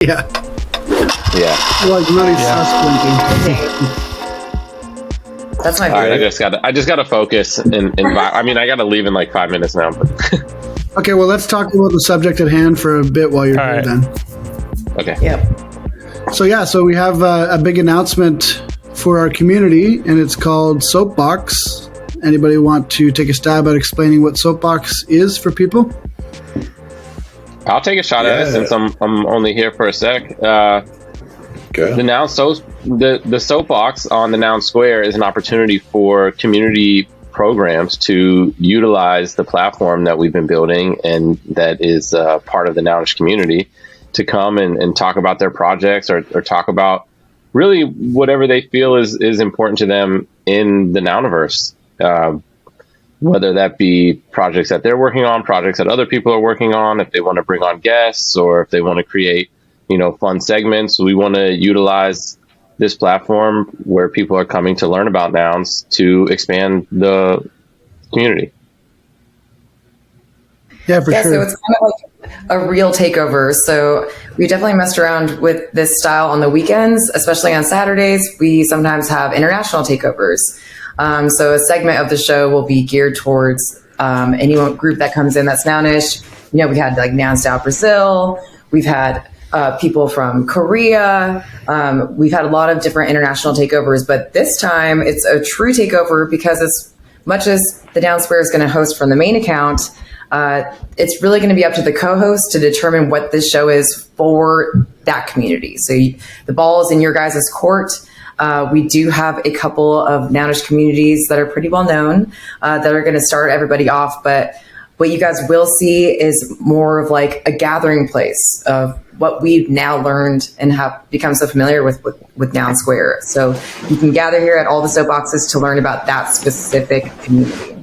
Yeah. Yeah. Like really That's my All right, favorite. I just gotta focus I mean, I gotta leave in like 5 minutes now, but Okay, well, let's talk about the subject at hand for a bit while you're here then. okay. Yep. So we have a big announcement for our community, and it's called SoapBox. Anybody want to take a stab at explaining what SoapBox is for people? I'll take a shot at it since I'm only here for a sec. The Soapbox on the Noun Square is an opportunity for community programs to utilize the platform that we've been building and that is part of the Nounish community to come and talk about their projects or talk about really whatever they feel is important to them in the Nouniverse. Whether that be projects that they're working on, projects that other people are working on, if they want to bring on guests or if they want to create, fun segments, we want to utilize this platform where people are coming to learn about nouns to expand the community. Yeah, for sure. So it's kind of like a real takeover. So we definitely messed around with this style on the weekends, especially on Saturdays. We sometimes have international takeovers. So a segment of the show will be geared towards any group that comes in that's Nounish. We had like Nouns Down Brazil. We've had people from Korea. We've had a lot of different international takeovers, but this time it's a true takeover because as much as the Noun Square is going to host from the main account, it's really going to be up to the co-host to determine what this show is for that community. So the ball is in your guys' court. We do have a couple of Nounish communities that are pretty well known that are going to start everybody off. But what you guys will see is more of like a gathering place of what we've now learned and have become so familiar with Noun Square. So you can gather here at all the soapboxes to learn about that specific community.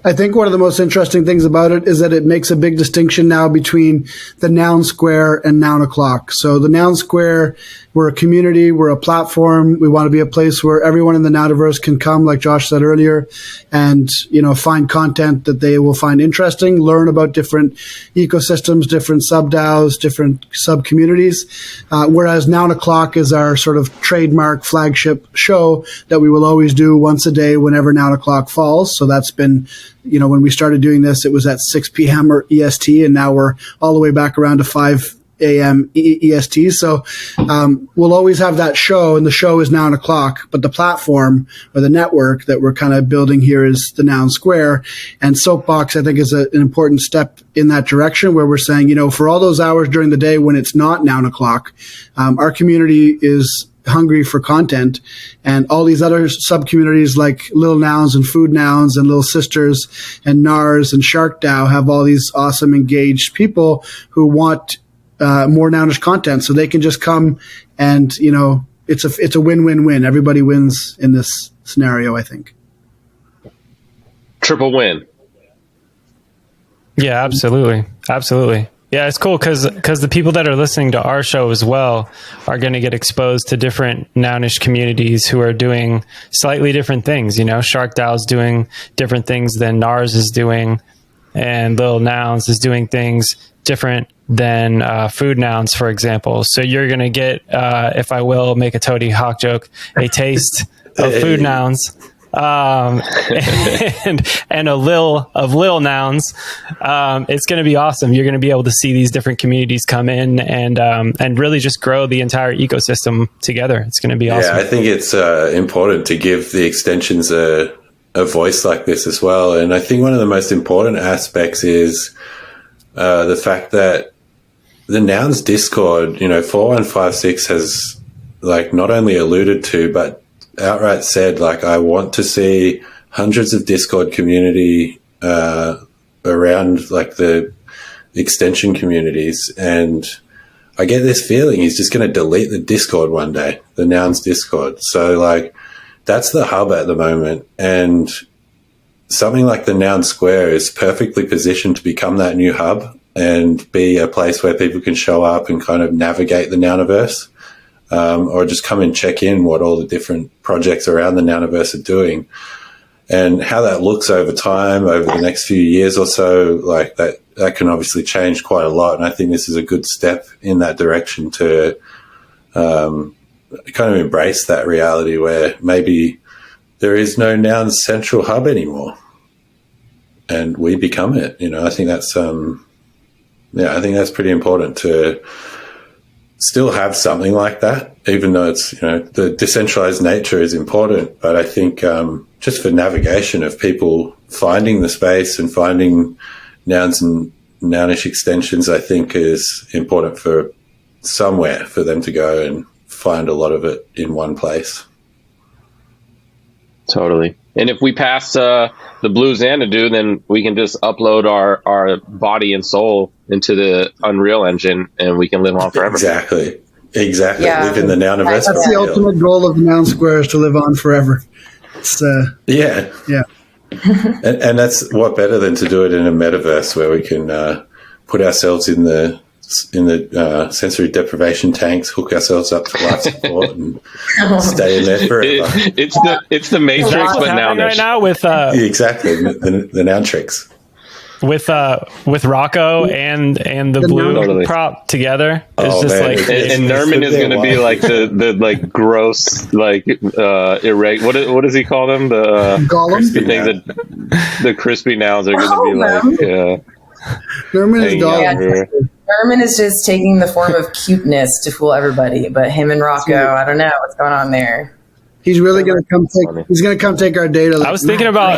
I think one of the most interesting things about it is that it makes a big distinction now between the Noun Square and Noun O'Clock. So the Noun Square, we're a community, we're a platform. We want to be a place where everyone in the Nouniverse can come, like Josh said earlier, and, find content that they will find interesting, learn about different ecosystems, different sub-DAOs, different sub-communities. Whereas Noun O'Clock is our sort of trademark flagship show that we will always do once a day whenever Noun O'Clock falls. So that's been, when we started doing this, it was at 6 p.m. or EST, and now we're all the way back around to 5 a.m. EST. So we'll always have that show, and the show is Noun O'Clock, but the platform or the network that we're kind of building here is the Noun Square. And Soapbox, I think, is an important step in that direction where we're saying, for all those hours during the day when it's not Noun O'Clock, our community is hungry for content, and all these other sub-communities like Little Nouns and Food Nouns and Little Sisters and NARS and Shark DAO have all these awesome engaged people who want more Nounish content, so they can just come and, it's a win-win-win. Everybody wins in this scenario, I think. Triple win. Yeah, absolutely. Absolutely. Yeah, it's cool because the people that are listening to our show as well are going to get exposed to different Nounish communities who are doing slightly different things. Shark DAO's doing different things than NARS is doing, and Little Nouns is doing things different than Food Nouns, for example. So you're going to get, if I will make a Toady Hawk joke, a taste of Food Nouns. And a Lil Nouns. It's going to be awesome. You're going to be able to see these different communities come in and really just grow the entire ecosystem together. It's going to be awesome. Yeah, I think it's important to give the extensions a voice like this as well. And I think one of the most important aspects is the fact that the Nouns Discord, 4156 has not only alluded to, but outright said, I want to see hundreds of Discord community around the extension communities. And I get this feeling he's just going to delete the Discord one day, the Nouns Discord. So that's the hub at the moment. And something like the Noun Square is perfectly positioned to become that new hub and be a place where people can show up and kind of navigate the Nouniverse. Or just come and check in what all the different projects around the Nouniverse are doing, and how that looks over time, over the next few years or so. That that can obviously change quite a lot. And I think this is a good step in that direction to kind of embrace that reality where maybe there is no Nouns central hub anymore, and we become it. I think that's I think that's pretty important to still have something like that, even though it's the decentralized nature is important. But I think just for navigation of people finding the space and finding nouns and nounish extensions, I think is important for somewhere for them to go and find a lot of it in one place. Totally. And if we pass the Blue Xanadu, then we can just upload our body and soul into the Unreal Engine, and we can live on forever. Exactly. Yeah. Live in the Nouniverse. That's the ultimate goal of the Noun Square, is to live on forever. It's yeah. and that's what better than to do it in a metaverse where we can put ourselves in the sensory deprivation tanks, hook ourselves up to life support, and stay in there forever. It's the Matrix, but now right now with exactly the noun tricks with Roko and the blue totally. prop together. It's Oh, just man. like and Nerman is going to be like the like gross like what does he call them, the Gollum. the things that the crispy nouns are going to be like. Nerman is hanging Gollum. out here. Nerman is just taking the form of cuteness to fool everybody, but him and Rocco, I don't know what's going on there. He's really going to come take. He's going to come take our data. I was thinking about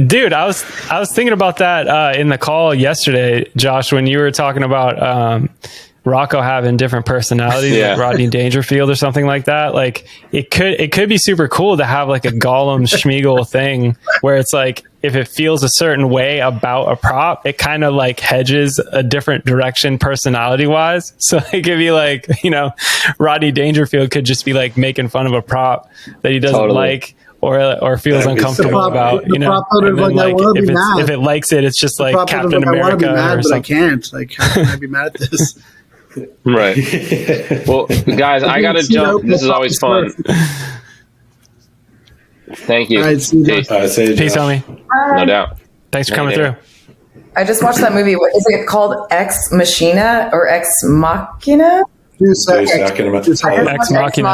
dude, I was thinking about that in the call yesterday, Josh, when you were talking about Rocco having different personalities, like Rodney Dangerfield or something like that. Like it could be super cool to have like a Gollum Schmeagol thing where it's like, if it feels a certain way about a prop, it kind of like hedges a different direction personality wise. So it could be like, Rodney Dangerfield could just be like making fun of a prop that he doesn't like or feels uncomfortable about, and then like if it likes it, it's just like Captain America. I want to be mad, or but I can't. Like, how can I be mad at this? Right. Well, guys, I got to jump. This is always fun. Thank you. All right, see you guys. Peace, homie. No doubt. Thanks for coming through. I just watched that movie. What is it called? Ex Machina or Ex Machina? Ex Machina.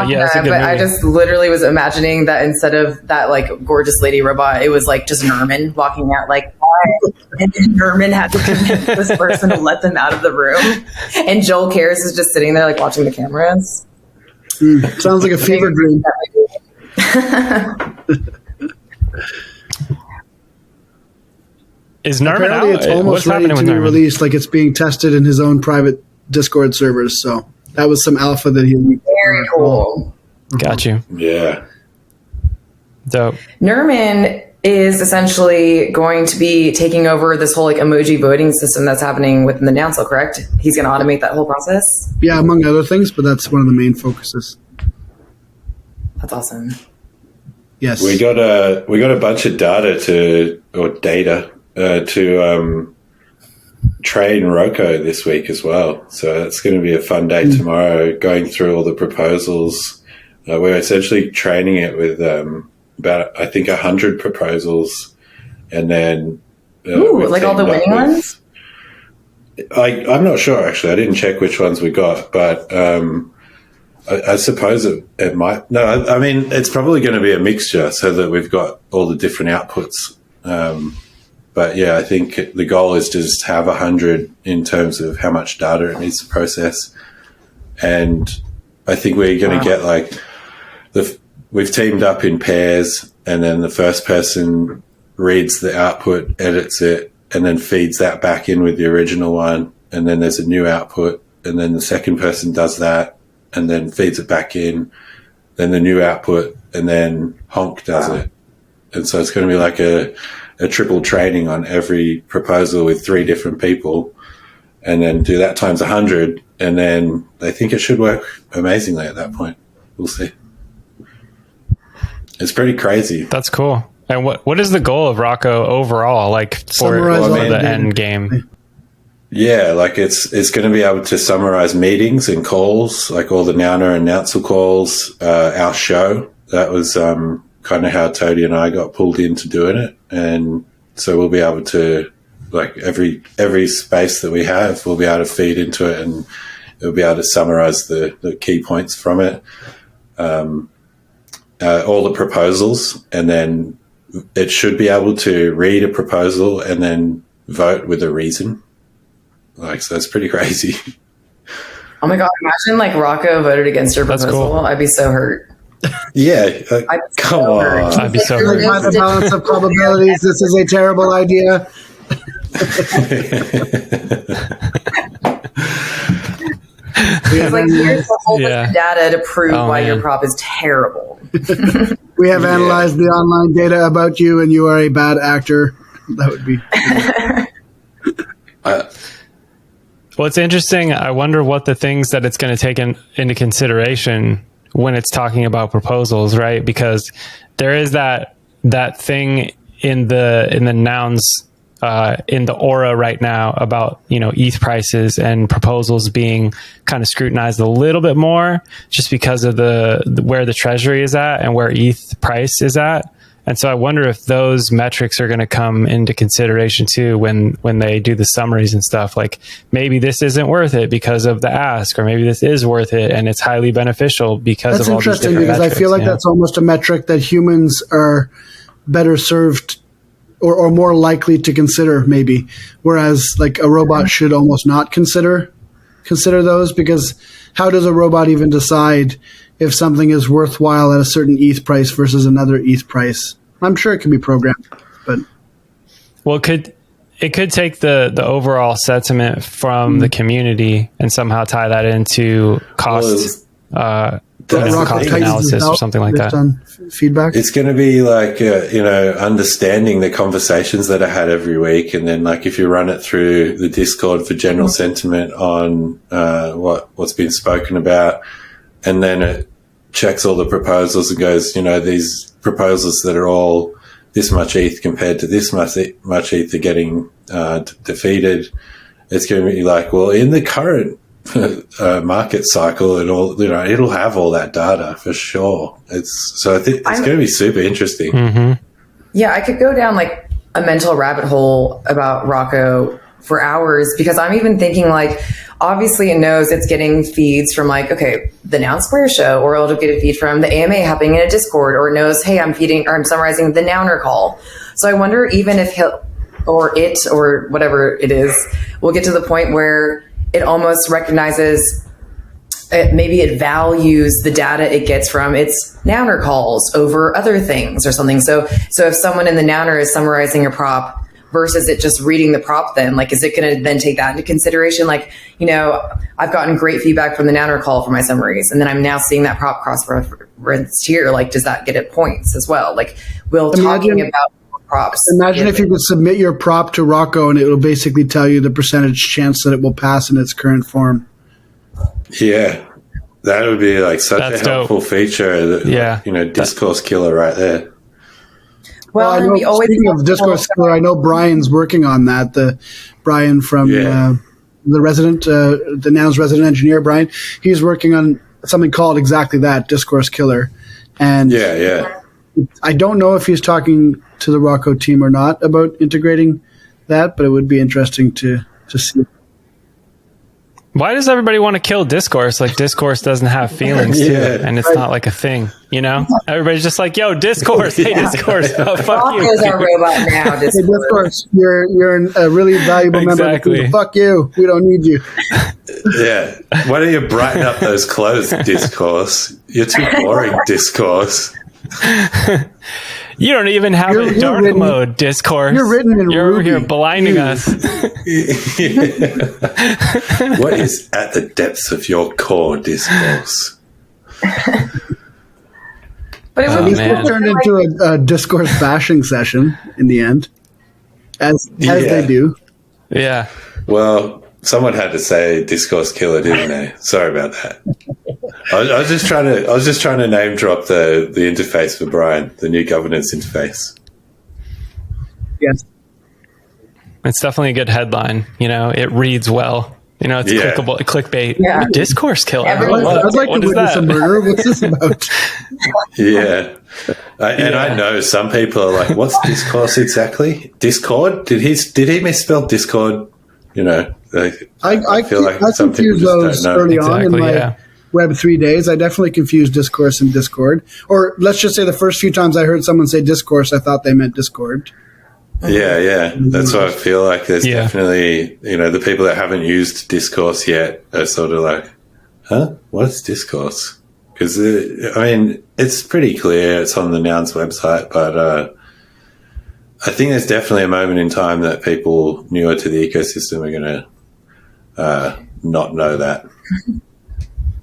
Yeah, it's a good but movie. I just literally was imagining that instead of that like gorgeous lady robot, it was like just Nerman walking out like, hi. And then Nerman had to convince this person to let them out of the room. And Joel Cares is just sitting there like watching the cameras. Sounds like a fever dream. Is Nerman Apparently, out? it's almost What's ready happening to with be Nerman? released. Like it's being tested in his own private Discord servers. So that was some alpha that he. Very cool. Got you. Yeah. Dope. Nerman is essentially going to be taking over this whole like emoji voting system that's happening within the Nouncil, correct? He's going to automate that whole process. Yeah, among other things, but that's one of the main focuses. That's awesome. Yes, We got a bunch of data to train Roko this week as well. So it's going to be a fun day tomorrow, going through all the proposals. We're essentially training it with about, I think, 100 proposals, and then like all the winning ones? I'm not sure, actually. I didn't check which ones we got, but I suppose it might. No, I mean, it's probably going to be a mixture so that we've got all the different outputs. But yeah, I think the goal is to just have 100 in terms of how much data it needs to process. And I think we're going to get like we've teamed up in pairs, and then the first person reads the output, edits it, and then feeds that back in with the original one. And then there's a new output, and then the second person does that and then feeds it back in, then the new output, and then Honk does it. And so it's going to be like a triple training on every proposal with 3 different people, and then do that times 100. And then I think it should work amazingly at that point. We'll see. It's pretty crazy. That's cool. And what is the goal of Roko overall, like for the end game? Yeah, like it's going to be able to summarize meetings and calls, like all the Nouner and Nouncil calls, our show. That was kind kind of how Toadie and I got pulled into doing it. And so we'll be able to, like, every space that we have, we'll be able to feed into it, and it'll be able to summarize the key points from it, all the proposals, and then it should be able to read a proposal and then vote with a reason. Like, so that's pretty crazy. Oh my God, imagine like Roko voted against your proposal. Cool. I'd be so hurt. Yeah, come on. I'd be so hurt. By the balance of probabilities, this is a terrible idea. It's like, here's a whole bunch of data to prove why your prop is terrible. We have analyzed the online data about you, and you are a bad actor. That would be. Well, it's interesting. I wonder what the things that it's going to take into consideration when it's talking about proposals, right? Because there is that thing in the nouns, in the aura right now about, ETH prices and proposals being kind of scrutinized a little bit more just because of where the treasury is at and where ETH price is at. And so I wonder if those metrics are going to come into consideration too when they do the summaries and stuff. Like, maybe this isn't worth it because of the ask, or maybe this is worth it and it's highly beneficial because of all these different metrics. That's interesting, because I feel like that's almost a metric that humans are better served or more likely to consider, maybe, whereas like a robot should almost not consider those, because how does a robot even decide if something is worthwhile at a certain ETH price versus another ETH price? I'm sure it can be programmed, but it could take the overall sentiment from the community and somehow tie that into cost. Cost analysis or something like that. Feedback. It's going to be like, understanding the conversations that are had every week. And then, like, if you run it through the Discord for general sentiment on what's been spoken about, and then it checks all the proposals and goes, these proposals that are all this much ETH compared to this much ETH are getting defeated. It's going to be like, well, in the current market cycle and all, it'll have all that data for sure. So I think it's going to be super interesting. Mm-hmm. Yeah, I could go down like a mental rabbit hole about Roko for hours, because I'm even thinking, like, obviously it knows it's getting feeds from, like, okay, the Noun Square show, or it'll get a feed from the AMA happening in a Discord, or it knows, hey, I'm summarizing the Nouner call. So I wonder even if he'll, or it, or whatever it is, will get to the point where it almost recognizes, maybe it values the data it gets from its Nouner calls over other things or something. So if someone in the Nouner is summarizing a prop versus it just reading the prop, then, like, is it going to then take that into consideration? Like, I've gotten great feedback from the Nouner call for my summaries, and then I'm now seeing that prop cross-referenced here. Like, does that get it points as well? Like, talking about props. Imagine if you could submit your prop to Roko and it will basically tell you the percentage chance that it will pass in its current form. Yeah, that would be like such a helpful feature. Discourse killer right there. Well, I know, speaking of Discourse killer, I know Brian's working on that. Brian from the Nouns resident engineer, Brian, he's working on something called exactly that, Discourse killer. And I don't know if he's talking to the Roko team or not about integrating that, but it would be interesting to see. Why does everybody want to kill Discourse? Like, Discourse doesn't have feelings to it, and it's not like a thing, Everybody's just like, yo, Discourse, hey, Discourse, oh, fuck you. Is our robot now, Discourse. Hey, Discourse, you're a really valuable member of the team. Fuck you, we don't need you. Yeah, why don't you brighten up those clothes, Discourse? You're too boring, Discourse. You don't even have a dark mode, Discourse. You're written in You're over here blinding us. What is at the depths of your core, Discourse? But it would turned into a Discourse bashing session in the end, as they do. Yeah. Well, someone had to say Discourse killer, didn't they? Sorry about that. I was just trying to name drop the interface for Brian, the new governance interface. Yes, it's definitely a good headline. It reads well. It's clickable, clickbait. Yeah. Discourse killer. I'd like to witness a murder. What's this about? Yeah. And I know some people are like, what's Discourse exactly? Discord? Did he misspell Discord? You know, I feel like some people just don't know. Early on in my Web3 days. I definitely confused Discourse and Discord. Or let's just say the first few times I heard someone say Discourse, I thought they meant Discord. Yeah. That's what I feel like. There's definitely, you know, the people that haven't used Discourse yet are sort of like, huh? What's Discourse? Because, I mean, it's pretty clear. It's on the Nouns website, but I think there's definitely a moment in time that people newer to the ecosystem are going to not know that.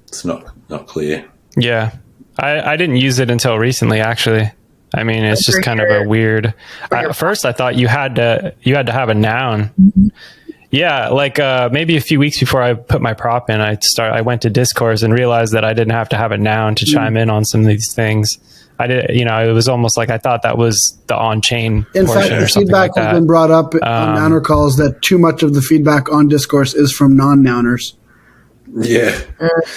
It's not clear. Yeah. I didn't use it until recently, actually. I mean, it's just kind of a weird... At first, I thought you had to have a noun. Mm-hmm. Yeah, like maybe a few weeks before I put my prop in, I went to Discourse and realized that I didn't have to have a noun to chime in on some of these things. I did, you know, it was almost like I thought that was the on-chain in portion fact, or something feedback like that. has been brought up on Nouner calls that too much of the feedback on Discourse is from non-Nouners. Yeah.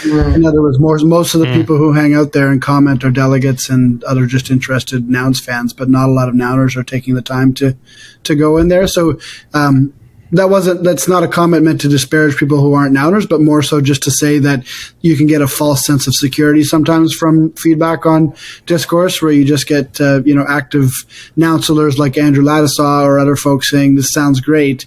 In other words, most of the people who hang out there and comment are delegates and other just interested Nouns fans, but not a lot of Nouners are taking the time to go in there. So that's not a comment meant to disparage people who aren't Nouners, but more so just to say that you can get a false sense of security sometimes from feedback on Discourse, where you just get active Nouncelers like Andrew Ladisaw or other folks saying this sounds great.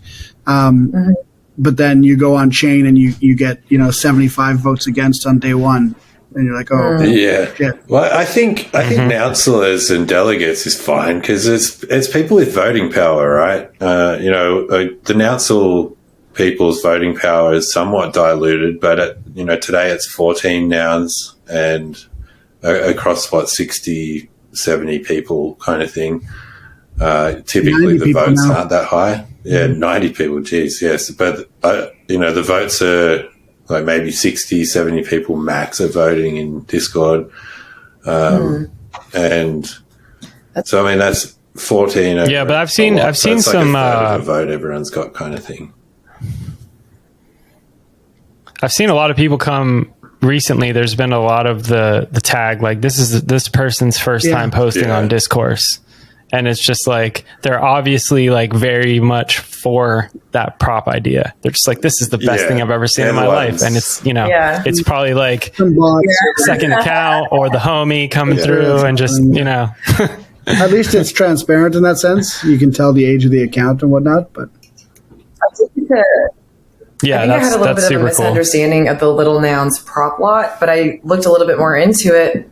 But then you go on chain and you get 75 votes against on day one, and you're like, oh yeah. Shit. Well, I think Nouncelers and delegates is fine because it's people with voting power, right? The Nouncel people's voting power is somewhat diluted, but today it's 14 nouns and across 60, 70 people kind of thing. Typically the votes aren't that high. Yeah, 90 people, geez, yes. But, the votes are like maybe 60, 70 people max are voting in Discord. And so, I mean, that's 14. Yeah, but I've seen some... Like a vote everyone's got kind of thing. I've seen a lot of people come... Recently, there's been a lot of the tag, like, this is this person's first time posting on Discourse. And it's just like, they're obviously like very much for that prop idea. They're just like, this is the best thing I've ever seen in my life. And it's, it's probably like second account or the homie coming through and just, At least it's transparent in that sense. You can tell the age of the account and whatnot, but. Yeah, I think I had a little bit of a misunderstanding of the Little Nouns prop lot, but I looked a little more into it.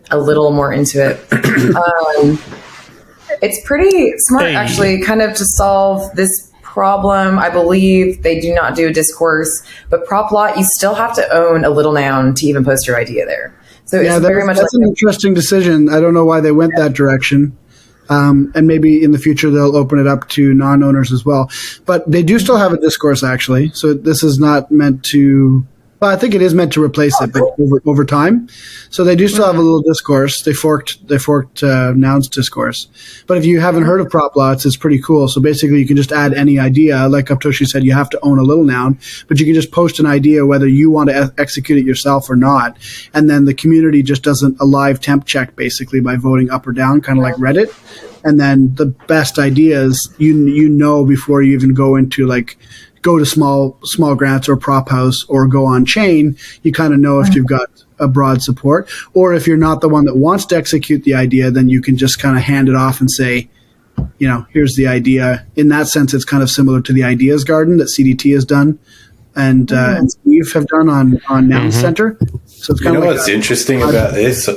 It's pretty smart, actually, kind of to solve this problem. I believe they do not do Discourse, but prop lot, you still have to own a little noun to even post your idea there. So it's very much that's an interesting decision. I don't know why they went that direction. And maybe in the future they'll open it up to non-owners as well. But they do still have a Discourse, actually. So this is not meant to... Well, I think it is meant to replace it, but over time. So they do still have a little Discourse. They forked Nouns Discourse. But if you haven't heard of prop lots, it's pretty cool. So basically you can just add any idea. Like Uptoshi said, you have to own a little noun, but you can just post an idea whether you want to execute it yourself or not. And then the community just does a live temp check basically by voting up or down, kind of like Reddit. And then the best ideas, before you even go into go to small grants or prop house or go on chain, you kind of know if you've got a broad support. Or if you're not the one that wants to execute the idea, then you can just kind of hand it off and say, here's the idea. In that sense, it's kind of similar to the Ideas Garden that CDT has done and Steve have done on Nouns.center. So it's kind of what's interesting about this?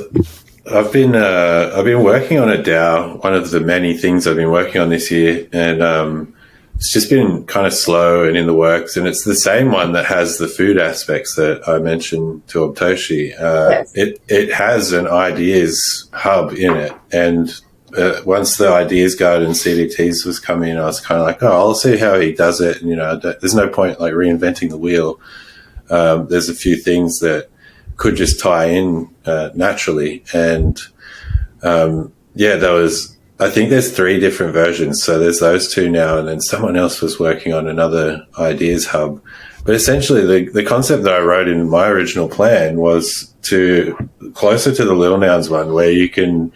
I've been working on a DAO, one of the many things I've been working on this year, and it's just been kind of slow and in the works, and it's the same one that has the food aspects that I mentioned to Obtoshi. It has an ideas hub in it, and once the Ideas Garden CDTs was coming in, I was kind of like, I'll see how he does it, and there's no point like reinventing the wheel. There's a few things that could just tie in naturally, and I think there's 3 different versions. So there's those 2 now, and then someone else was working on another ideas hub. But essentially, the concept that I wrote in my original plan was to closer to the Little Nouns one, where you can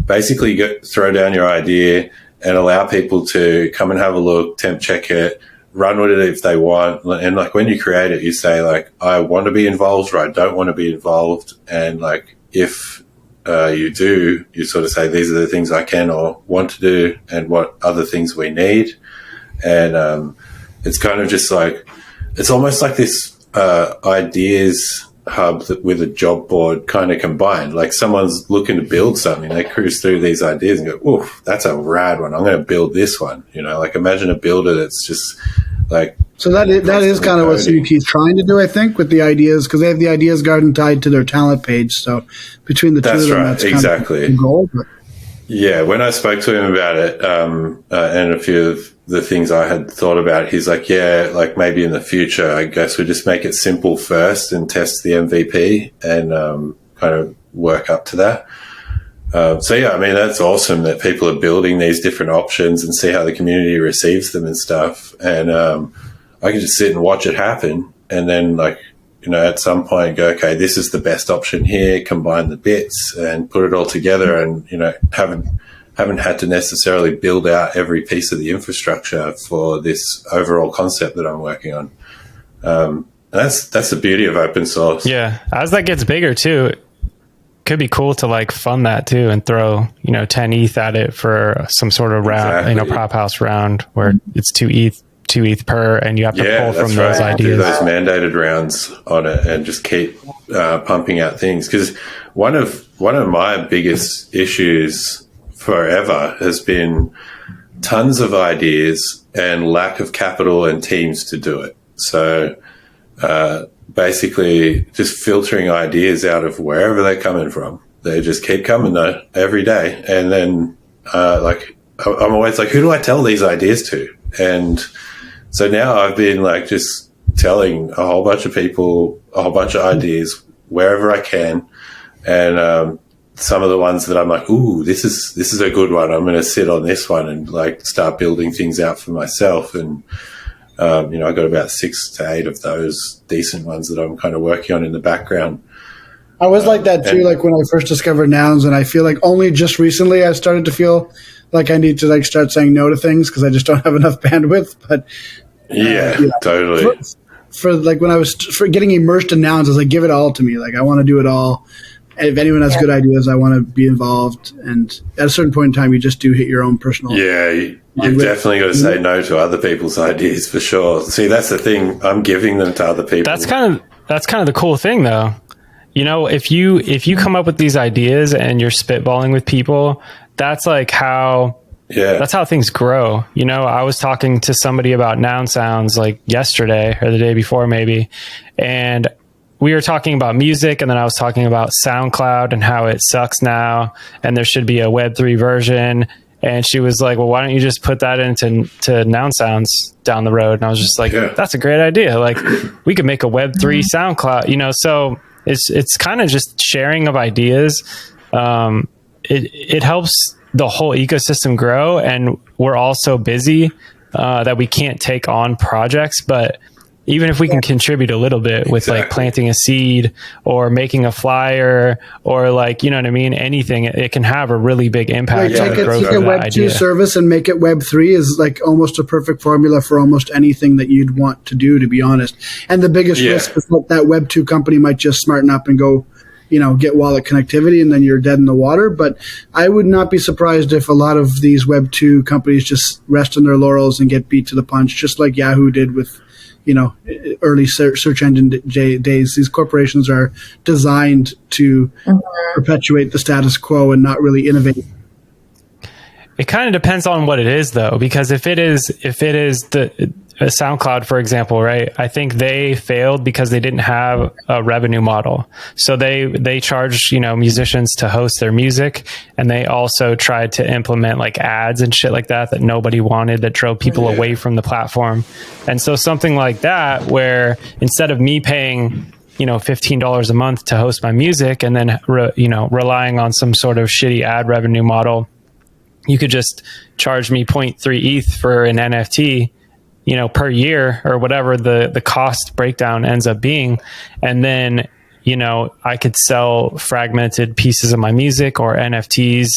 basically throw down your idea and allow people to come and have a look, temp check it, run with it if they want. And like when you create it, you say like, I want to be involved or I don't want to be involved. And like, if you do, you sort of say, these are the things I can or want to do and what other things we need. And it's kind of just like, it's almost like this ideas hub with a job board kind of combined. Like someone's looking to build something, they cruise through these ideas and go, oof, that's a rad one. I'm going to build this one. You know, like imagine a builder that's just like. So that is kind of what CBP is trying to do, I think, with the ideas, because they have the ideas garden tied to their talent page. So between the two of them, that's exactly kind of the goal. But. Yeah, when I spoke to him about it, and a few of the things I had thought about, he's like, yeah, like maybe in the future, I guess we just make it simple first and test the MVP and kind of work up to that. So, yeah, I mean, that's awesome that people are building these different options and see how the community receives them and stuff. And I can just sit and watch it happen and then, like, you know, at some point go, okay, this is the best option here, combine the bits and put it all together and, you know, haven't had to necessarily build out every piece of the infrastructure for this overall concept that I'm working on. That's the beauty of open source. Yeah. As that gets bigger too, it could be cool to like fund that too and throw, you know, 10 ETH at it for some sort of round, you know, prop house round where it's 2 ETH per, and you have to pull from those ideas. Do those mandated rounds on it and just keep pumping out things. Because one of my biggest issues forever has been tons of ideas and lack of capital and teams to do it. So basically just filtering ideas out of wherever they're coming from. They just keep coming though every day. And then like I'm always like, who do I tell these ideas to? And so now I've been like just telling a whole bunch of people, a whole bunch of ideas wherever I can. And some of the ones that I'm like, ooh, this is a good one. I'm going to sit on this one and like start building things out for myself. And, you know, I got about 6 to 8 of those decent ones that I'm kind of working on in the background. I was like that too, like when I first discovered Nouns, and I feel like only just recently I started to feel like I need to like start saying no to things because I just don't have enough bandwidth. But yeah, totally. For like when I was getting immersed in Nouns, I was like, give it all to me. Like I want to do it all. And if anyone has good ideas, I want to be involved. And at a certain point in time, you just do hit your own personal. Yeah, you've definitely got to say no to other people's ideas for sure. See, that's the thing. I'm giving them to other people. That's kind of the cool thing, though. You know, if you come up with these ideas and you're spitballing with people, that's like how that's how things grow. You know, I was talking to somebody about noun sounds like yesterday or the day before maybe, and we were talking about music, and then I was talking about SoundCloud and how it sucks now and there should be a Web3 version. And she was like, well, why don't you just put that into noun sounds down the road? And I was just like, that's a great idea. Like we could make a Web3 SoundCloud, you know, so it's kind of just sharing of ideas. It helps the whole ecosystem grow, and we're all so busy that we can't take on projects, but even if we can contribute a little bit with like planting a seed or making a flyer or like, you know what I mean? Anything, it can have a really big impact on the growth of that Web 2 idea. service and make it Web 3 is like almost a perfect formula for almost anything that you'd want to do, to be honest. And the biggest risk is that that Web 2 company might just smarten up and go, you know, get wallet connectivity and then you're dead in the water. But I would not be surprised if a lot of these Web 2 companies just rest on their laurels and get beat to the punch, just like Yahoo did with, you know, early search engine days. These corporations are designed to perpetuate the status quo and not really innovate. It kind of depends on what it is, though, because if it is the SoundCloud, for example, right? I think they failed because they didn't have a revenue model. So they charged, you know, musicians to host their music, and they also tried to implement like ads and shit like that nobody wanted, that drove people away from the platform. And so something like that, where instead of me paying, you know, $15 a month to host my music and then relying on some sort of shitty ad revenue model, you could just charge me 0.3 ETH for an NFT, per year or whatever the cost breakdown ends up being. And then, I could sell fragmented pieces of my music or NFTs,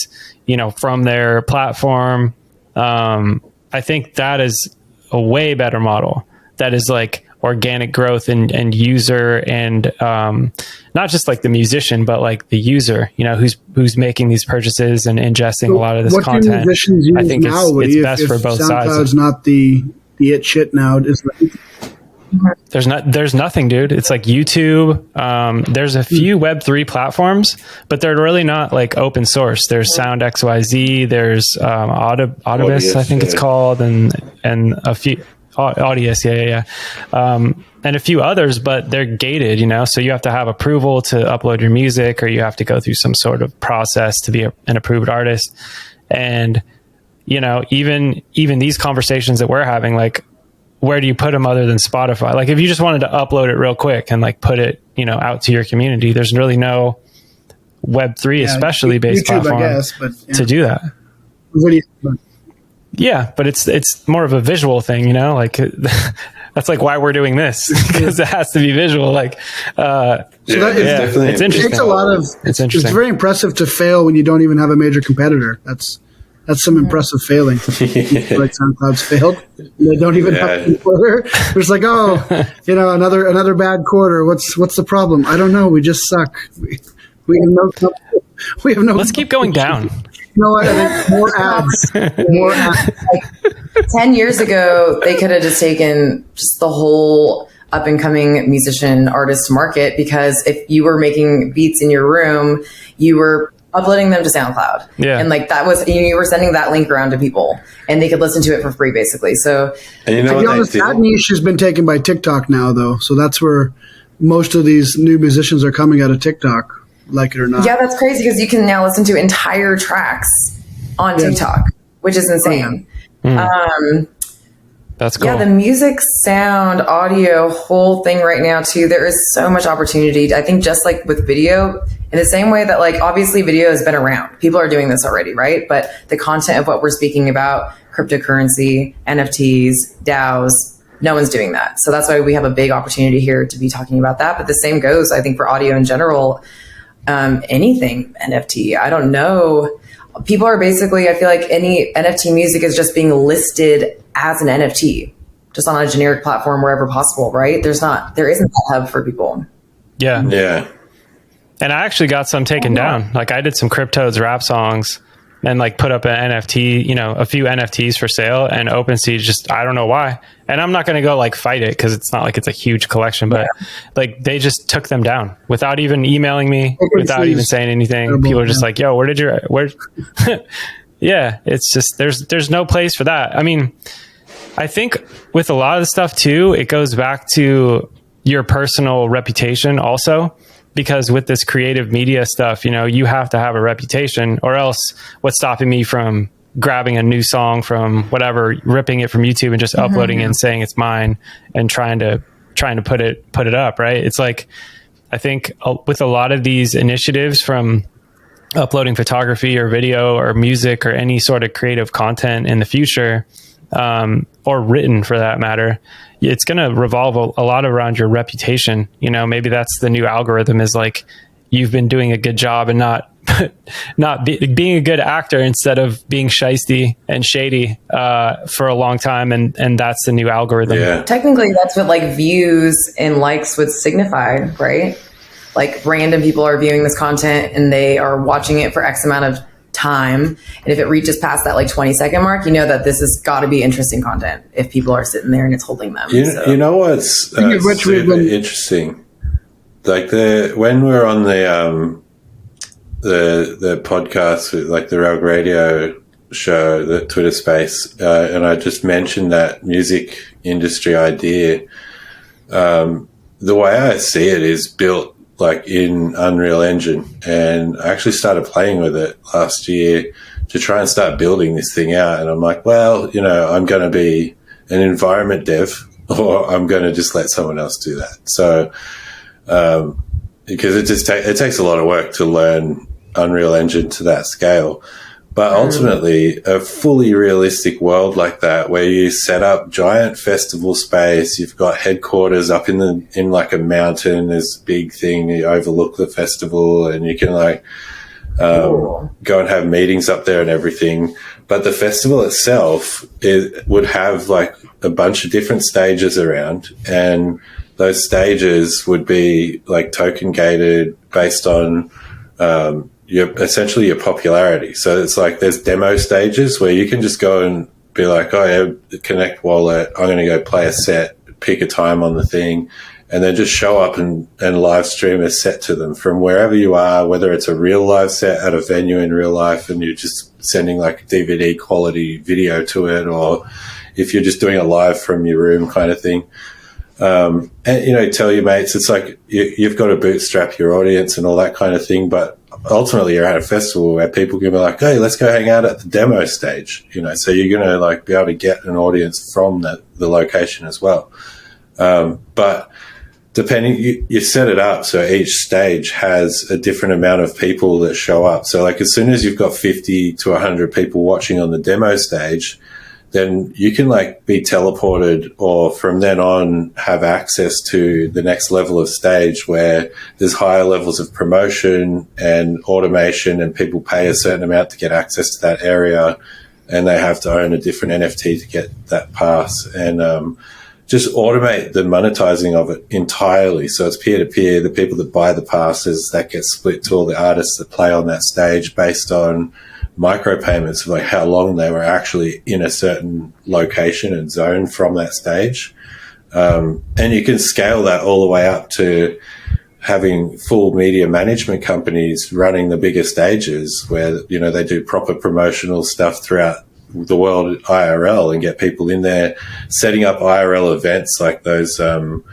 from their platform. I think that is a way better model. That is like organic growth and user and not just like the musician, but like the user, who's making these purchases and ingesting a lot of this content. I think it's best for both sides. SoundCloud's not the it shit now. There's nothing, dude. It's like YouTube. There's a few Web3 platforms, but they're really not like open source. There's Sound XYZ. There's Audius, I think it's called, and a few Audius, yeah. And a few others, but they're gated, so you have to have approval to upload your music, or you have to go through some sort of process to be an approved artist. And even these conversations that we're having, like, where do you put them other than Spotify? Like, if you just wanted to upload it real quick and like put it, out to your community, there's really no Web3, especially based YouTube, platform, I guess, but, to do that. What do you? Yeah, but it's more of a visual thing, like that's like why we're doing this, because it has to be visual. Like, it's interesting. It takes a lot of. It's very impressive to fail when you don't even have a major competitor. That's some impressive failing. Like SoundCloud's failed. They don't even have a competitor. It's like, another bad quarter. What's the problem? I don't know. We just suck. We have no. Let's keep going down. I think more ads. 10 years ago, they could have just taken just the whole up and coming musician artist market, because if you were making beats in your room, you were uploading them to SoundCloud. Yeah. And like that was, you were sending that link around to people and they could listen to it for free basically. So, and to be honest, that niche has been taken by TikTok now though. So that's where most of these new musicians are coming out of TikTok. Like it or not. Yeah, that's crazy, because you can now listen to entire tracks on TikTok, which is insane. That's cool. Yeah, the music, sound, audio, whole thing right now too. There is so much opportunity. I think just like with video, in the same way that like obviously video has been around. People are doing this already, right? But the content of what we're speaking about, cryptocurrency, NFTs, DAOs, no one's doing that. So that's why we have a big opportunity here to be talking about that. But the same goes, I think, for audio in general. Anything NFT. I don't know. People are basically, I feel like any NFT music is just being listed as an NFT, just on a generic platform wherever possible, right? There isn't that hub for people. Yeah. Yeah. And I actually got some taken down. Like I did some Cryptodes rap songs and like put up an NFT, a few NFTs for sale, and OpenSea just, I don't know why. And I'm not going to go like fight it, because it's not like it's a huge collection, but like they just took them down without even emailing me, without even saying anything. Terrible. People are just like, yo, where yeah, it's just, there's no place for that. I mean, I think with a lot of the stuff too, it goes back to your personal reputation also. Because with this creative media stuff, you have to have a reputation, or else what's stopping me from grabbing a new song from whatever, ripping it from YouTube and just uploading it and saying it's mine and trying to put it up, right? It's like, I think with a lot of these initiatives, from uploading photography or video or music or any sort of creative content in the future, or written for that matter, it's going to revolve a lot around your reputation. Maybe that's the new algorithm, is like, you've been doing a good job and not being a good actor instead of being shisty and shady for a long time. And that's the new algorithm. Yeah. Technically, that's what like views and likes would signify, right? Like random people are viewing this content and they are watching it for X amount of time. And if it reaches past that like 20-second mark, that this has got to be interesting content if people are sitting there and it's holding them. You know what's super interesting? Like when we're on the podcast, like the Rogue Radio show, the Twitter space, and I just mentioned that music industry idea. The way I see it is built like in Unreal Engine, and I actually started playing with it last year to try and start building this thing out. And I'm like, well, I'm going to be an environment dev, or I'm going to just let someone else do that. So, because it takes a lot of work to learn Unreal Engine to that scale. But ultimately, a fully realistic world like that, where you set up giant festival space, you've got headquarters up in like a mountain, this big thing, you overlook the festival, and you can like go and have meetings up there and everything. But the festival itself, it would have like a bunch of different stages around, and those stages would be like token gated based on essentially your popularity. So it's like there's demo stages where you can just go and be like, oh yeah, connect wallet, I'm going to go play a set, pick a time on the thing, and then just show up and live stream a set to them from wherever you are, whether it's a real live set at a venue in real life and you're just sending like DVD quality video to it, or if you're just doing it live from your room kind of thing. And, you know, tell your mates, it's like you've got to bootstrap your audience and all that kind of thing. But ultimately you're at a festival where people can be like, hey, let's go hang out at the demo stage, you know, so you're going to like be able to get an audience from the location as well. But depending, you set it up so each stage has a different amount of people that show up. So like as soon as you've got 50 to 100 people watching on the demo stage, then you can like be teleported, or from then on have access to the next level of stage where there's higher levels of promotion and automation, and people pay a certain amount to get access to that area, and they have to own a different NFT to get that pass, and just automate the monetizing of it entirely. So it's peer-to-peer. The people that buy the passes, that gets split to all the artists that play on that stage based on micropayments of like how long they were actually in a certain location and zone from that stage. And you can scale that all the way up to having full media management companies running the bigger stages where, you know, they do proper promotional stuff throughout the world IRL and get people in there, setting up IRL events like those, you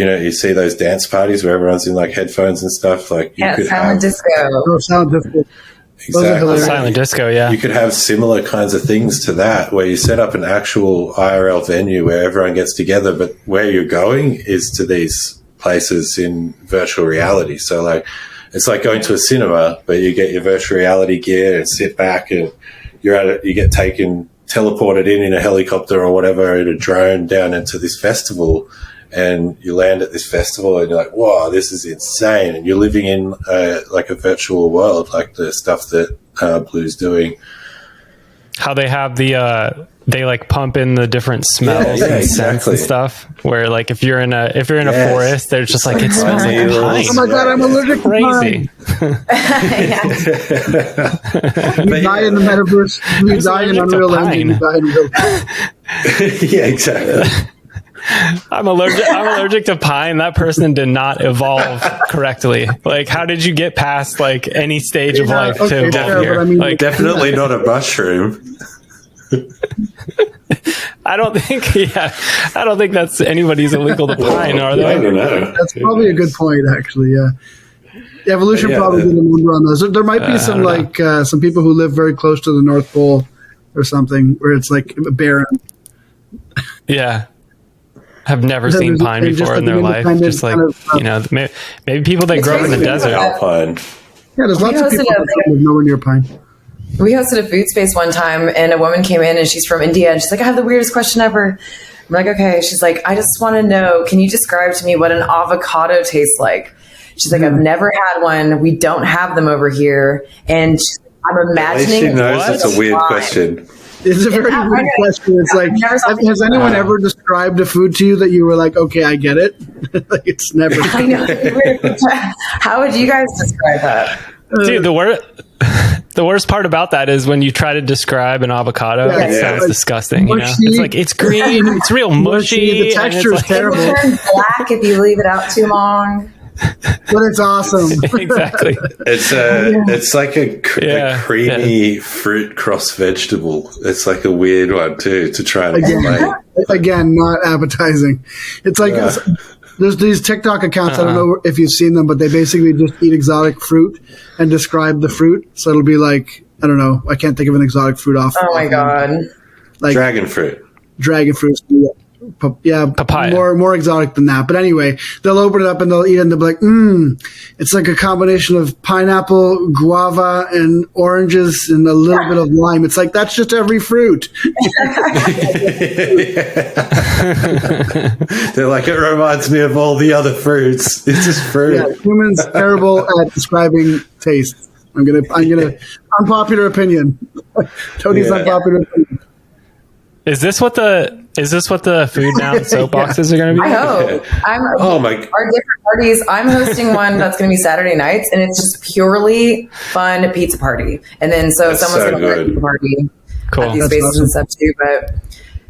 know, you see those dance parties where everyone's in like headphones and stuff. Like you could silent disco. Sound disco. Exactly. Silent disco, yeah. You could have similar kinds of things to that where you set up an actual IRL venue where everyone gets together, but where you're going is to these places in virtual reality. So like it's like going to a cinema, but you get your virtual reality gear and sit back, and you get teleported in a helicopter or whatever, in a drone down into this festival, and you land at this festival and you're like, wow, this is insane. And you're living in like a virtual world, like the stuff that Blue's doing. How they have they like pump in the different smells and scents and stuff, where like if you're in a forest, they're just like, it smells like pine. Oh my God, I'm allergic to Crazy. You die in the metaverse, you die in Unreal Engine, you die in real life. Yeah, exactly. I'm allergic to pine. That person did not evolve correctly. Like, how did you get past like any stage of life to evolve here? I mean, like, definitely not a mushroom. I don't think that's anybody's illegal to pine, are they? I don't know. That's probably a good point, actually. Yeah. Evolution probably did a number on those. There might be some like some people who live very close to the North Pole or something where it's like barren. Yeah. Have never seen pine before in their life. Just like, you know, maybe people that grow up in the desert. Alpine. Yeah, there's lots of people that live nowhere near pine. We hosted a food space one time, and a woman came in, and she's from India, and she's like, I have the weirdest question ever. I'm like, okay. She's like, I just want to know, can you describe to me what an avocado tastes like? She's like, I've never had one. We don't have them over here. And I'm imagining. She knows it's a weird question. It's a very weird question. It's like, has anyone ever described a food to you that you were like, okay, I get it? Like, it's never. I know. How would you guys describe that? Dude, the worst part about that is when you try to describe an avocado, it sounds disgusting. You know? It's like, it's green, it's real mushy. The texture is terrible. It turns black if you leave it out too long. But it's awesome. Exactly. It's like a creamy fruit cross vegetable. It's like a weird one too to try and explain. Again, not appetizing. It's like there's these TikTok accounts. I don't know if you've seen them, but they basically just eat exotic fruit and describe the fruit. So it'll be like, I don't know, I can't think of an exotic fruit off. Oh my God. Like dragon fruit. Dragon fruit. Papaya. more exotic than that. But anyway, they'll open it up and they'll eat it and they'll be like, it's like a combination of pineapple, guava, and oranges and a little bit of lime. It's like, that's just every fruit. They're like, it reminds me of all the other fruits. It's just fruit. Yeah, humans terrible at describing taste. I'm gonna unpopular opinion. Tony's unpopular opinion. Is this what the food now soapboxes are going to be? I hope. Oh my! Our different parties. I'm hosting one that's going to be Saturday nights, and it's just purely fun pizza party. And then someone's going to have a pizza party at these spaces and stuff too. But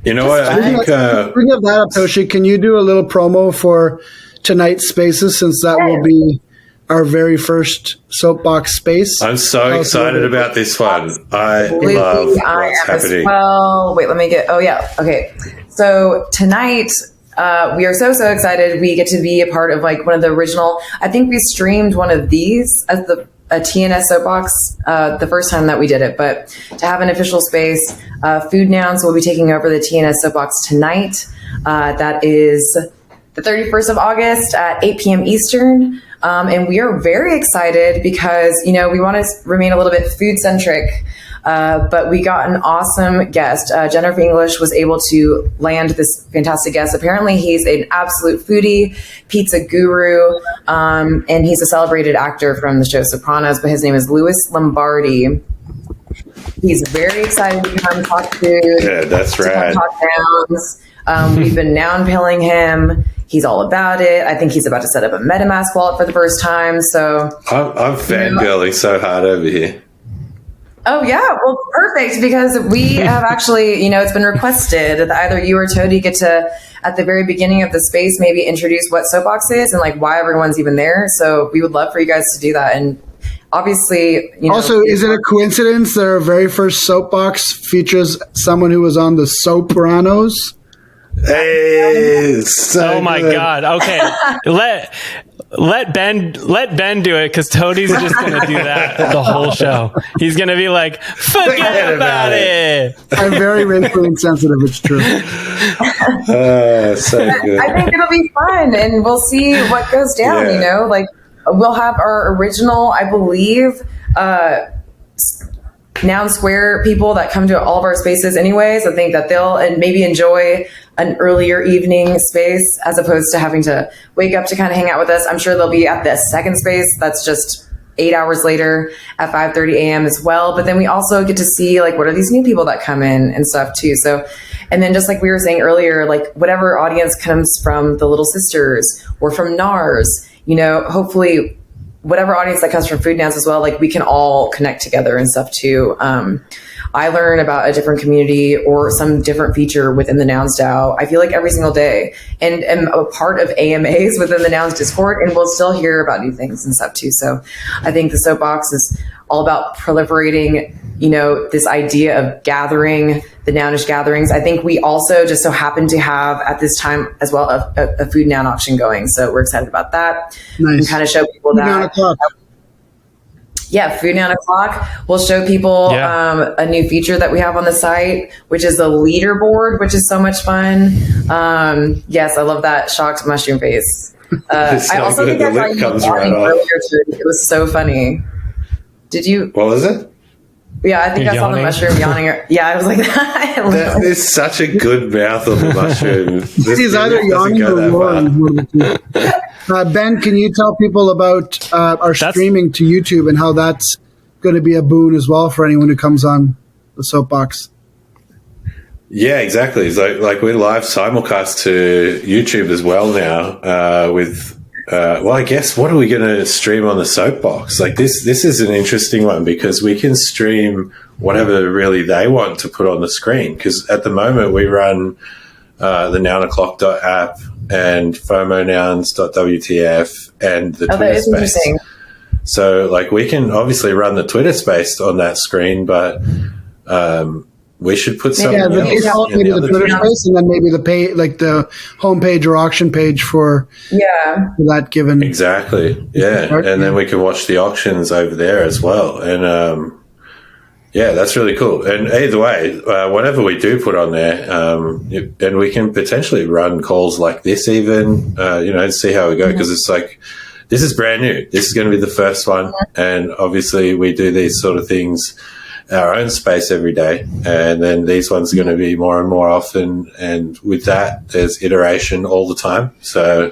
you know what? I think bring up that up, Toshi. Can you do a little promo for tonight's spaces, since that will be our very first soapbox space? I'm so excited about this one. I love what's happening. Well, wait, let me get. Oh yeah, okay. So tonight, we are so excited. We get to be a part of like one of the original. I think we streamed one of these as a TNS soapbox the first time that we did it, but to have an official space, Food Nouns will be taking over the TNS soapbox tonight. That is the 31st of August at 8 p.m. Eastern. And we are very excited because, we want to remain a little bit food centric. But we got an awesome guest. Jennifer English was able to land this fantastic guest. Apparently he's an absolute foodie, pizza guru. And he's a celebrated actor from the show Sopranos, but his name is Louis Lombardi. He's very excited to come talk food. Yeah, that's right. Talk nouns. We've been noun pilling him. He's all about it. I think he's about to set up a MetaMask wallet for the first time. So I'm fangirling so hard over here. Oh yeah, well, perfect, because we have actually, it's been requested that either you or Toady get to, at the very beginning of the space, maybe introduce what Soapbox is and like why everyone's even there. So we would love for you guys to do that. And obviously, also, is it a coincidence that our very first Soapbox features someone who was on the Sopranos? Hey, so oh my good. God. Okay. Let Ben do it, because Toadie's just going to do that the whole show. He's going to be like, forget about it. I'm very racially insensitive. It's true. So good. I think it'll be fun, and we'll see what goes down. Yeah. Like we'll have our original, I believe, Noun Square people that come to all of our spaces anyways. I think that they'll and maybe enjoy an earlier evening space as opposed to having to wake up to kind of hang out with us. I'm sure they'll be at the second space that's just 8 hours later at 5:30 a.m. as well. But then we also get to see like what are these new people that come in and stuff too. So, and then just like we were saying earlier, like whatever audience comes from the Little Sisters or from NARS, hopefully whatever audience that comes from Food Nouns as well, like we can all connect together and stuff too. I learn about a different community or some different feature within the Nouns DAO, I feel like every single day, and am a part of AMAs within the Nouns Discord, and we'll still hear about new things and stuff too. So I think the Soapbox is all about proliferating, this idea of gathering, the Nounish gatherings. I think we also just so happen to have at this time as well a food noun auction going. So we're excited about that. Nice. And kind of show people that. Yeah, Food Noun O'Clock. We'll show people a new feature that we have on the site, which is the leaderboard, which is so much fun. Yes, I love that shocked mushroom face. I also think I saw you yawning earlier too. It was so funny. Did you? What was it? Yeah, I think I saw the mushroom yawning. Yeah, I was like that. That is such a good mouth on the mushroom. He's either yawning or roaring. Ben, can you tell people about our streaming to YouTube and how that's going to be a boon as well for anyone who comes on the Soapbox? Yeah, exactly. It's like we're live simulcast to YouTube as well now with I guess what are we going to stream on the Soapbox? Like this is an interesting one because we can stream whatever really they want to put on the screen. Because at the moment we run the nounoclock.app and FOMOnouns.wtf and the Twitter space. So like we can obviously run the Twitter space on that screen, but we should put something else maybe the Twitter space, and then maybe the the homepage or auction page for that given. Exactly. Yeah. And then we can watch the auctions over there as well. And Yeah, that's really cool. And either way, whatever we do put on there, and we can potentially run calls like this even, and see how we go. Because it's like, this is brand new. This is going to be the first one. And obviously we do these sort of things our own space every day. And then these ones are going to be more and more often. And with that, there's iteration all the time. So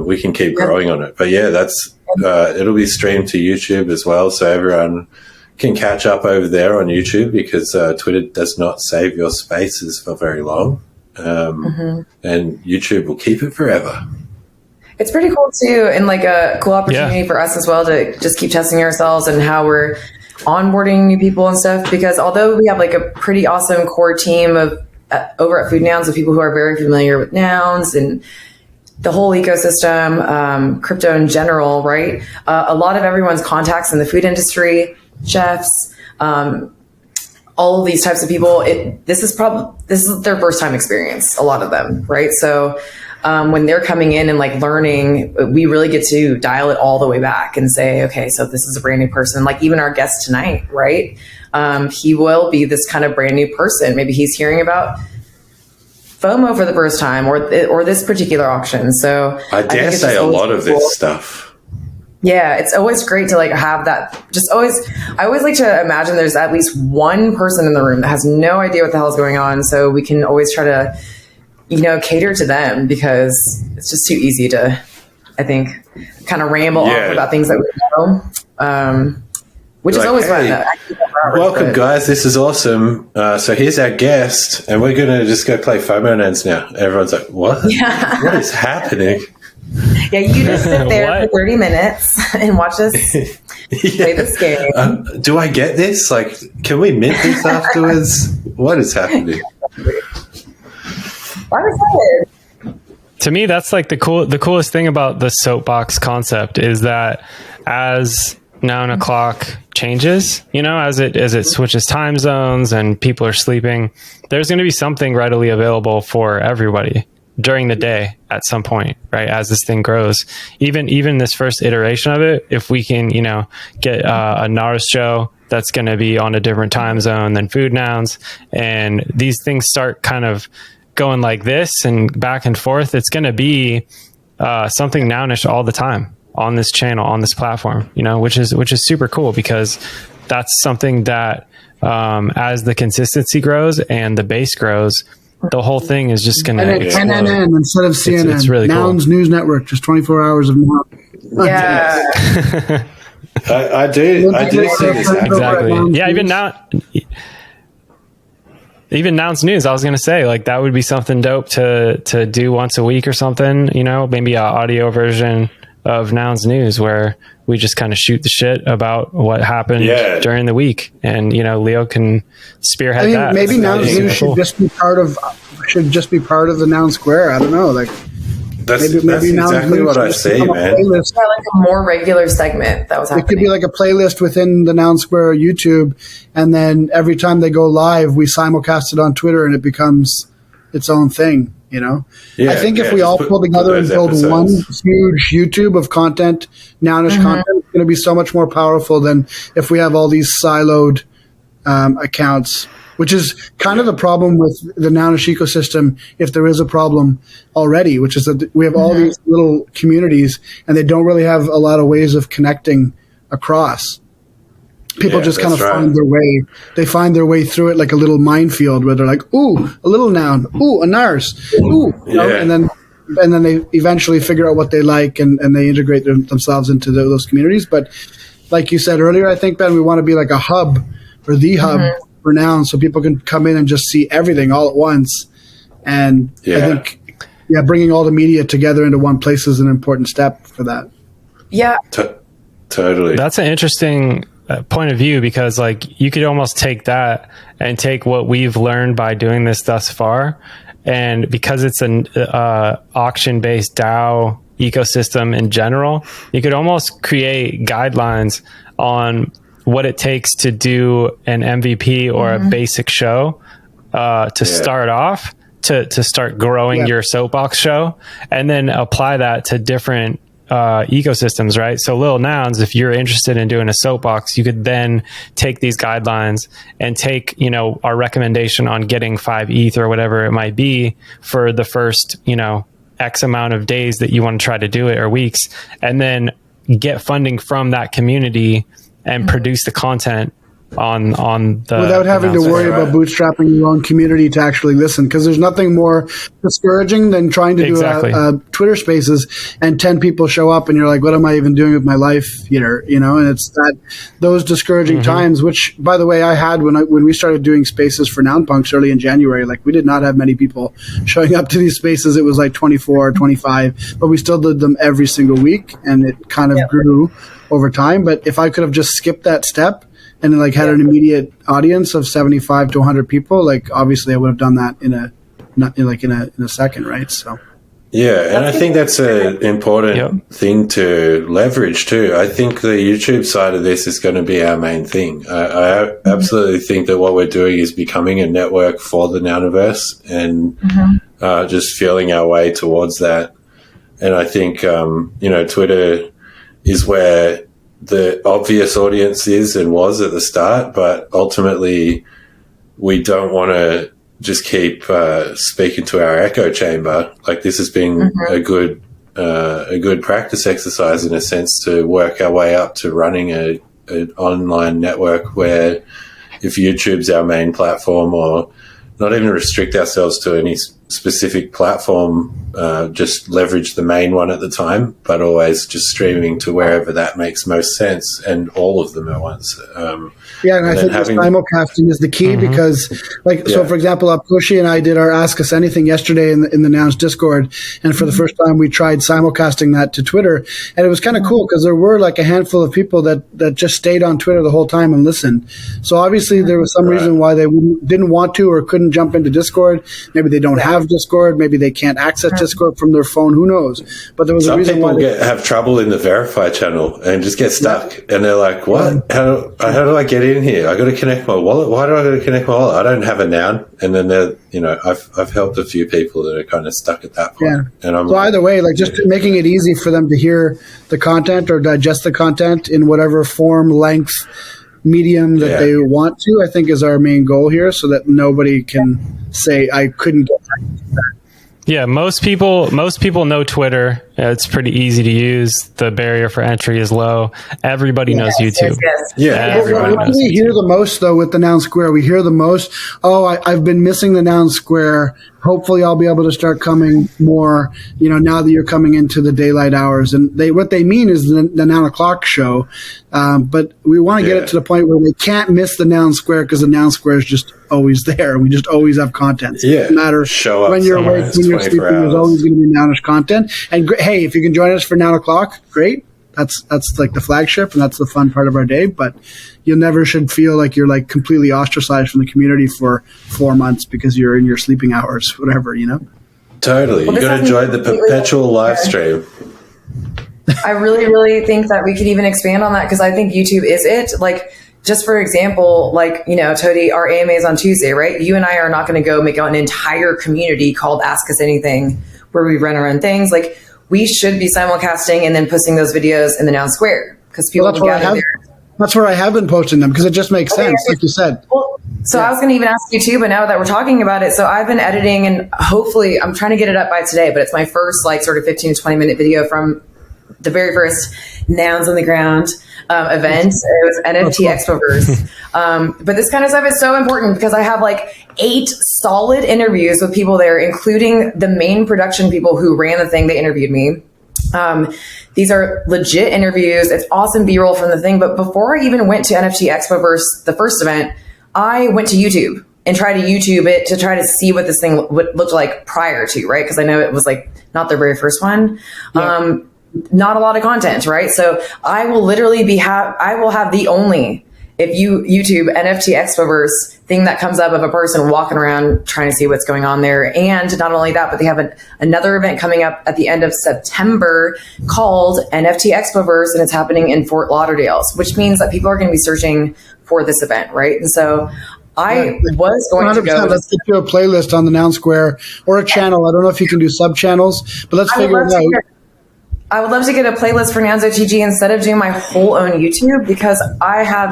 we can keep growing on it. But yeah, it'll be streamed to YouTube as well. So everyone can catch up over there on YouTube, because Twitter does not save your spaces for very long. And YouTube will keep it forever. It's pretty cool too, and like a cool opportunity for us as well to just keep testing ourselves and how we're onboarding new people and stuff. Because although we have like a pretty awesome core team of over at Food Nouns of people who are very familiar with nouns and the whole ecosystem, crypto in general, right? A lot of everyone's contacts in the food industry, chefs, all of these types of people, this is their first time experience, a lot of them, right? So when they're coming in and like learning, we really get to dial it all the way back and say, okay, so this is a brand new person. Like even our guest tonight, right? He will be this kind of brand new person. Maybe he's hearing about FOMO for the first time, or this particular auction. So I dare say a lot of this stuff. Yeah, it's always great to like have that. I always like to imagine there's at least one person in the room that has no idea what the hell is going on. So we can always try to, cater to them, because it's just too easy to, I think, kind of ramble off about things that we know. Which is always fun. Welcome, guys. This is awesome. So here's our guest, and we're going to just go play FOMO Nouns now. Everyone's like, what? Yeah. What is happening? Yeah, you just sit there for 30 minutes and watch us play this game. Do I get this? Like, can we mint this afterwards? What is happening? I'm excited. To me, that's like the coolest thing about the SoapBox concept is that as Noun o'clock changes, as it switches time zones and people are sleeping, there's going to be something readily available for everybody during the day at some point, right? As this thing grows, even this first iteration of it, if we can, get a NARS show that's going to be on a different time zone than Food Nouns, and these things start kind of going like this and back and forth, it's going to be something nounish all the time on this channel, on this platform, which is super cool, because that's something that as the consistency grows and the base grows, the whole thing is just going to explode. NNN instead of CNN. It's really Nouns cool. News Network, just 24 hours of Nouns. Yeah. I do see this. Exactly. Yeah, even Nouns News, I was going to say, like, that would be something dope to do once a week or something, maybe an audio version of Nouns News where we just kind of shoot the shit about what happened during the week. And, Leo can spearhead that. Maybe Nouns News should just be part of the Noun Square. I don't know. Like, that's exactly what I say, man. Yeah, like a more regular segment that was happening. It could be like a playlist within the Noun Square YouTube, and then every time they go live, we simulcast it on Twitter, and it becomes its own thing. I think if we all pull together and build one huge YouTube of content, nounish content, it's going to be so much more powerful than if we have all these siloed accounts, which is kind of the problem with the nounish ecosystem, if there is a problem already, which is that we have all these little communities and they don't really have a lot of ways of connecting across. People just kind of find their way. They find their way through it like a little minefield where they're like, ooh, a little noun, ooh, a NARS, ooh, and then they eventually figure out what they like and they integrate themselves into those communities. But like you said earlier, I think, Ben, we want to be like a hub or the hub for nouns, so people can come in and just see everything all at once. And I think, bringing all the media together into one place is an important step for that. Yeah, totally. That's an interesting point of view, because like you could almost take that and take what we've learned by doing this thus far, and because it's an auction based DAO ecosystem in general, you could almost create guidelines on what it takes to do an MVP or a basic show to start off, to start growing your SoapBox show, and then apply that to different ecosystems, right? So Little Nouns, if you're interested in doing a soapbox, you could then take these guidelines and take, our recommendation on getting 5 ETH or whatever it might be for the first, X amount of days that you want to try to do it, or weeks, and then get funding from that community and produce the content on the without having to worry about bootstrapping your own community to actually listen, because there's nothing more discouraging than trying to do a Twitter Spaces and 10 people show up and you're like, what am I even doing with my life here? And it's those discouraging times, which, by the way, I had when we started doing Spaces for Noun Punks early in January. Like, we did not have many people showing up to these Spaces. It was like 24 or 25, but we still did them every single week, and it kind of grew over time. But if I could have just skipped that step and had an immediate audience of 75 to 100 people, obviously I would have done that in a second, right? So yeah, and I think that's an important thing to leverage too. I think the YouTube side of this is going to be our main thing. I absolutely think that what we're doing is becoming a network for the Nouniverse, and just feeling our way towards that. And I think Twitter is where the obvious audience is and was at the start, but ultimately we don't want to just keep speaking to our echo chamber. Like, this has been a good practice exercise in a sense to work our way up to running an online network where, if YouTube's our main platform, or not even restrict ourselves to any specific platform, just leverage the main one at the time, but always just streaming to wherever that makes most sense, and all of them at once. And I think the simulcasting is the key, because, so for example, Apushi and I did our Ask Us Anything yesterday in the Nouns Discord, and for the first time we tried simulcasting that to Twitter, and it was kind of cool because there were a handful of people that just stayed on Twitter the whole time and listened. So obviously there was some reason why they didn't want to or couldn't jump into Discord. Maybe they don't have Discord. Maybe they can't access Discord from their phone. Who knows? But there was a reason why some people have trouble in the verify channel and just get stuck, and they're like, "What? How do I get in here? I got to connect my wallet. Why do I got to connect my wallet? I don't have a noun." And then I've helped a few people that are kind of stuck at that point. And I'm either way, just making it easy for them to hear the content or digest the content in whatever form, length, medium that they want to, I think, is our main goal here, so that nobody can say I couldn't get that. Yeah, most people know Twitter. It's pretty easy to use. The barrier for entry is low. Everybody knows YouTube. What do we hear the most, though, with the Noun Square? We hear the most, I've been missing the Noun Square. Hopefully I'll be able to start coming more, now that you're coming into the daylight hours. And what they mean is the 9 o'clock show. But we want to get it to the point where they can't miss the Noun Square, because the Noun Square is just always there. We just always have content. So it doesn't matter when you're awake, when you're sleeping, there's always going to be Nounish content. And hey, if you can join us for 9 o'clock, great. That's the flagship, and that's the fun part of our day. But you never should feel like you're completely ostracized from the community for 4 months because you're in your sleeping hours, whatever, Totally. You got to enjoy the perpetual live stream. I really, really think that we could even expand on that, because I think YouTube is it. Just for example, Tody, our AMA is on Tuesday, right? You and I are not going to go make an entire community called Ask Us Anything where we run our own things. We should be simulcasting and then posting those videos in the Noun Square, because people will gather there. That's where I have been posting them, because it just makes sense, like you said. Well, I was going to even ask you too, but now that we're talking about it, so I've been editing, and hopefully I'm trying to get it up by today, but it's my first sort of 15 to 20 minute video from the very first Nouns on the Ground event. It was NFT Expoverse. But this kind of stuff is so important, because I have 8 solid interviews with people there, including the main production people who ran the thing. They interviewed me. These are legit interviews. It's awesome B-roll from the thing. But before I even went to NFT Expoverse, the first event, I went to YouTube and tried to YouTube it to try to see what this thing would look like prior to, right? Because I know it was not their very first one. Yeah. Not a lot of content, right? So I will literally I will have the only, if you YouTube NFT Expoverse thing that comes up of a person walking around trying to see what's going on there. And not only that, but they have another event coming up at the end of September called NFT Expoverse, and it's happening in Fort Lauderdale, which means that people are going to be searching for this event, right? And so I was going to go. Let's get you a playlist on the Noun Square or a channel. I don't know if you can do sub channels, but let's figure it out. I would love to get a playlist for Nouns OTG instead of doing my whole own YouTube, because I have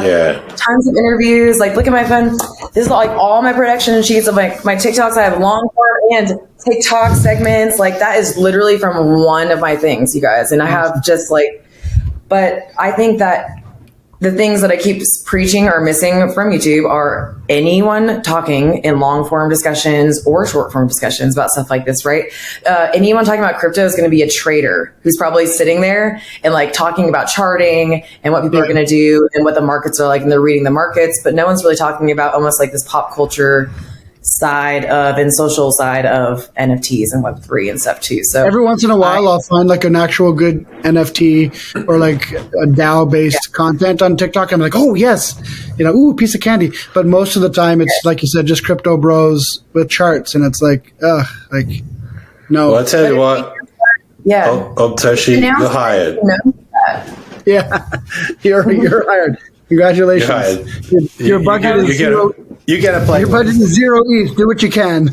tons of interviews. Like, look at my phone. This is like all my production sheets of my TikToks. I have long form and TikTok segments. Like, that is literally from one of my things, you guys. And I have just like, but I think that the things that I keep preaching are missing from YouTube are anyone talking in long form discussions or short form discussions about stuff like this, right? Anyone talking about crypto is going to be a trader who's probably sitting there and like talking about charting and what people are going to do and what the markets are like, and they're reading the markets, but no one's really talking about almost like this pop culture side of and social side of NFTs and Web3 and stuff too. So every once in a while I'll find like an actual good NFT or like a DAO based content on TikTok. I'm like, oh yes, ooh, piece of candy. But most of the time it's like you said, just crypto bros with charts, and it's like, no. Well, I'll tell you what. Yeah. Toshi, you're hired. Yeah, you're hired. Congratulations. Your budget is zero. You get a play. Your budget is 0 each. Do what you can. Do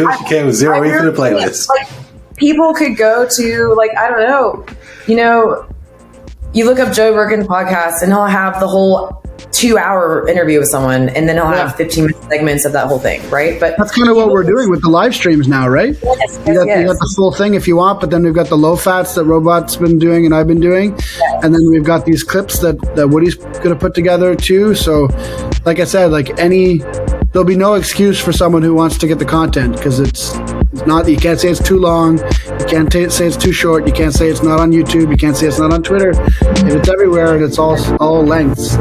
what you can with 0 each in a playlist. Like, people could go to, like, I don't know, you look up Joe Rogan's podcast and he'll have the whole 2-hour interview with someone, and then he'll have 15-minute segments of that whole thing, right? But that's kind of what we're doing with the live streams now, right? Yes, you got the full thing if you want, but then we've got the low fats that Robot's been doing and I've been doing, and then we've got these clips that Woody's going to put together too. So, like I said, there'll be no excuse for someone who wants to get the content, because it's not. You can't say it's too long. You can't say it's too short. You can't say it's not on YouTube. You can't say it's not on Twitter. It's everywhere, and it's all lengths.